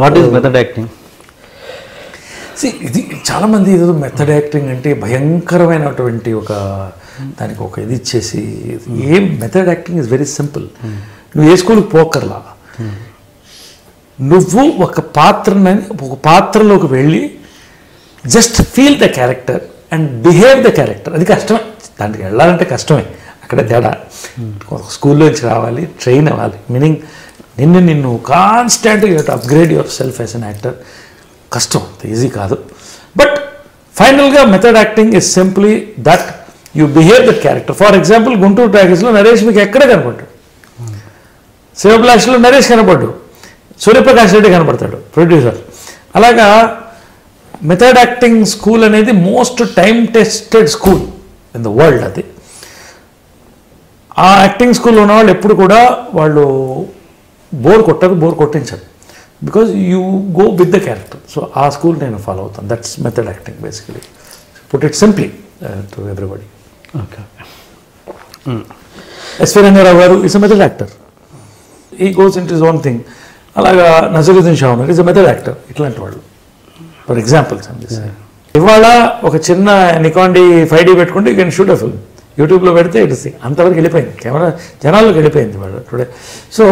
What is method acting? ఇది చాలామంది ఏదో మెథడ్ యాక్టింగ్ అంటే భయంకరమైనటువంటి దానికి ఒక ఇది ఇచ్చేసి, ఏం method acting is very simple. నువ్వు ఏ స్కూల్కి పోకర్లా, నువ్వు ఒక పాత్రలోకి వెళ్ళి just feel the character and behave the character. అది కష్టమే, దానికి వెళ్ళాలంటే కష్టమే, అక్కడ తేడా. స్కూల్లోంచి రావాలి, ట్రైన్ అవ్వాలి, మీనింగ్ నిన్ను కాన్స్టెంట్గా you to upgrade yourself as an actor. కష్టం, ఈజీ కాదు. బట్ ఫైనల్గా method acting is simply that you behave that character. For example Guntur టాకీస్లో నరేష్ మీకు ఎక్కడ కనపడ్డాడు, శివభిలాష్లో నరేష్ కనపడ్డు, సూర్యప్రకాష్ రెడ్డి కనపడతాడు ప్రొడ్యూసర్. అలాగా మెథడ్ యాక్టింగ్ స్కూల్ అనేది most time tested school in the world. అది ఆ యాక్టింగ్ స్కూల్లో ఉన్నవాళ్ళు ఎప్పుడు కూడా వాళ్ళు బోర్ కొట్టించారు, because you go with the character. So ఆ స్కూల్ నేను ఫాలో అవుతాను. That's method acting basically, put it simply to everybody. Okay. S V Rangarao garu is a method actor, he goes in his own thing. అలాగా నజరుద్దీన్ షా ఉన్నారు, is a method actor. ఇట్లాంటి వాళ్ళు for examples. ఇవాళ ఒక చిన్న నికాన్ 5D పెట్టుకుంటే you can shoot a film, యూట్యూబ్లో పెడితే ఇట్స్ అంతవరకు వెళ్ళిపోయింది, కెమెరా జనాల్లోకి వెళ్ళిపోయింది వాళ్ళు టుడే. సో